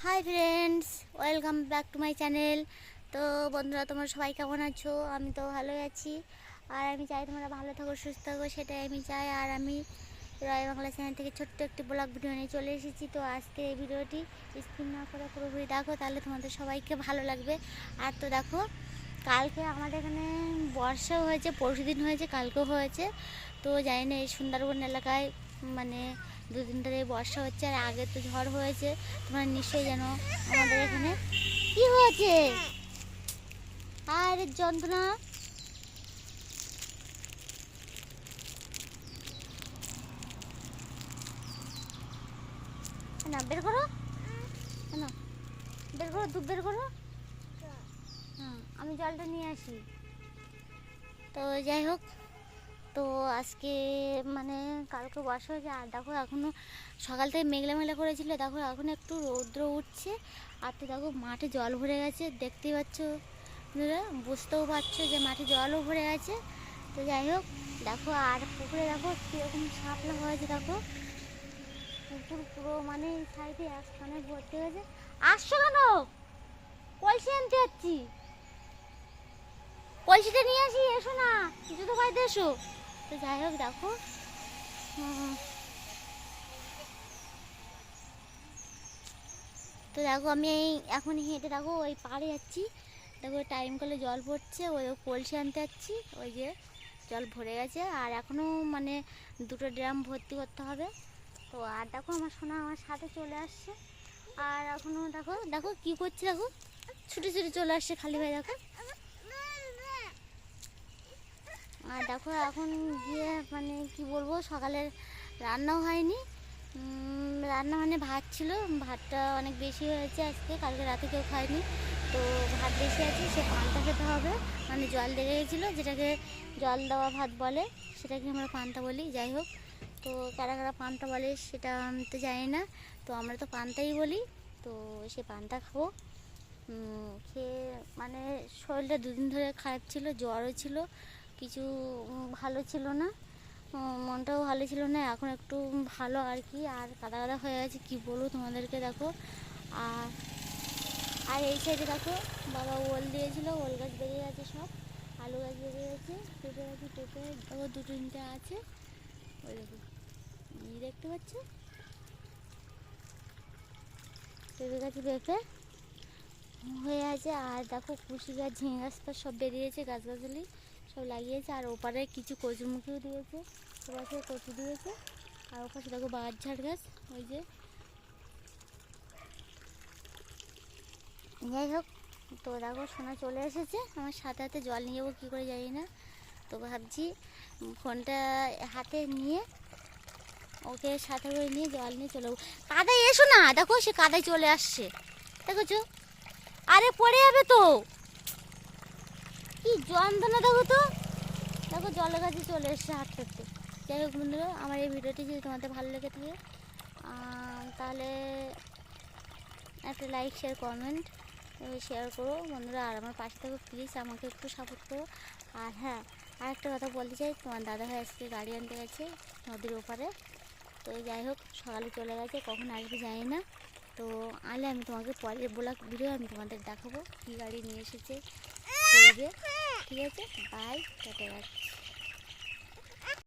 Hi friends, welcome back to my channel. তো বন্ধুরা, তোমরা সবাই কেমন আছো? আমি তো ভালোই আছি, আর আমি চাই তোমরা ভালো থাকো, সুস্থ থাকো, সেটাই আমি চাই। আর আমি রয় বাংলা চ্যানেল থেকে ছোট্ট একটি ব্লগ ভিডিও নিয়ে চলে এসেছি। তো আজকে এই ভিডিওটি স্কিপ না করে পুরোপুরি দেখো, তাহলে তোমাদের সবাইকে ভালো লাগবে। আর তো দেখো, কালকে আমাদের এখানে বর্ষাও হয়েছে, পরশুদিন হয়েছে, কালকেও হয়েছে। তো জানি না এই সুন্দরবন এলাকায় মানে দুদিন ধরে বর্ষা হচ্ছে, আর আগে তো ঝড় হয়েছে। তোমরা নিশ্চয়ই জানো আমাদের এখানে কি হয়েছে। আর যন্ত্রণা না, বের করো না, বের করো, দুধ বের করো। হ্যাঁ, আমি জলটা নিয়ে আসি। তো যাই হোক, তো আজকে মানে কালকে বর্ষা হয়েছে, আর দেখো এখনও সকাল থেকে মেঘলা মেঘলা করেছিল, দেখো এখন একটু রৌদ্র উঠছে। আর তো দেখো মাঠে জল ভরে গেছে, দেখতেই পাচ্ছ বন্ধুরা, বুঝতেও পারছো যে মাঠে জলও ভরে গেছে। তো যাই হোক, দেখো আর পুকুরে দেখো কীরকম শাপলা হয়েছে। দেখো পুকুর পুরো মানে সাইডে একখানে ভর্তি হয়েছে। আসছো কেন? কলসি আনতে যাচ্ছি, কলসিটা নিয়ে আসি, এসো না, জুতো পাইতে এসো। তো যাই হোক দেখো, তো দেখো আমি এখন হেঁটে দেখো ওই পাড়ে যাচ্ছি। দেখো টাইম করলে জল পড়ছে, ওই কলসি আনতে যাচ্ছি। ওই যে জল ভরে গেছে, আর এখনও মানে দুটো ড্রাম ভর্তি করতে হবে। তো আর দেখো আমার সোনা আমার সাথে চলে আসছে। আর এখনও দেখো দেখো কী করছে, দেখো ছুটে ছুটে চলে আসছে খালি ভাই। দেখো, আর দেখো এখন গিয়ে মানে কি বলবো, সকালের রান্নাও হয়নি। রান্না মানে ভাত ছিল, ভাতটা অনেক বেশি হয়েছে আজকে, কালকে রাতে কেউ খায়নি। তো ভাত বেশি আছে, সে পান্তা খেতে হবে। মানে জল লেগে গেছিলো, যেটাকে জল দেওয়া ভাত বলে, সেটাকে আমরা পান্তা বলি। যাই হোক, তো কারা কারা পান্তা বলে সেটা আমি তো জানি না, তো আমরা তো পান্তাই বলি। তো সে পান্তা খাবো। খেয়ে মানে শরীরটা দুদিন ধরে খারাপ ছিল, জ্বরও ছিল, কিছু ভালো ছিল না, মনটাও ভালো ছিল না। এখন একটু ভালো আর কি, আর কাদা কাদা হয়ে গেছে, কী বলবো তোমাদেরকে। দেখো আর আর এই সাইডে দেখো, বাবা ওল দিয়েছিল, ওল গাছ বেরিয়ে গেছে সব, আলু গাছ বেরিয়ে গেছে, পেঁপে গাছে পেঁপে দেখো দুটো তিনটে আছে। ওই দেখো, দেখতে পাচ্ছ পেঁপে গাছে পেঁপে হয়ে আছে। আর দেখো কুশি গাছ, ঝিঙে গাছ তো সব বেরিয়েছে, গাছগাছালি সব লাগিয়েছে। আর ওপারে কিছু কচুমুখিও দিয়েছে, ওপাশে কচু দিয়েছে। আর ওপাশে দেখো বাঁশঝাড় গাছ, ওই যে। যাই হোক, তো দেখো সোনা চলে এসেছে আমার সাথে, হাতে জল নিয়ে যাবো কী করে জানি না। তো ভাবছি ফোনটা হাতে নিয়ে ওকে সাথে করে নিয়ে জল নিয়ে চলে যাবো। কাদায় এসো না, দেখো সে কাদায় চলে আসছে, দেখেছো? আরে পড়ে যাবে তো, কি যন্ত্রণা দেখো তো। দেখো জলের কাছে চলে এসছে হাঁটতে হাঁটতে। যাই হোক বন্ধুরা, আমার এই ভিডিওটি যদি তোমাদের ভালো লেগে থাকে তাহলে একটা লাইক, শেয়ার, কমেন্ট শেয়ার করো বন্ধুরা। আর আমার পাশে থাকো প্লিজ, আমাকে একটু সাপোর্ট করো। আর হ্যাঁ, আর একটা কথা বলতে চাই, তোমার দাদা ভাই আজকে গাড়ি আনতে গেছে নদীর ওপারে। তো যাই হোক, সকালে চলে গেছে, কখন আসবে জানি না। তো আনলে আমি তোমাকে পরের ব্লগ ভিডিও আমি তোমাদের দেখাবো কী গাড়ি নিয়ে এসেছে করবে। ঠিক আছে, বাই, টাটা, রাখছি।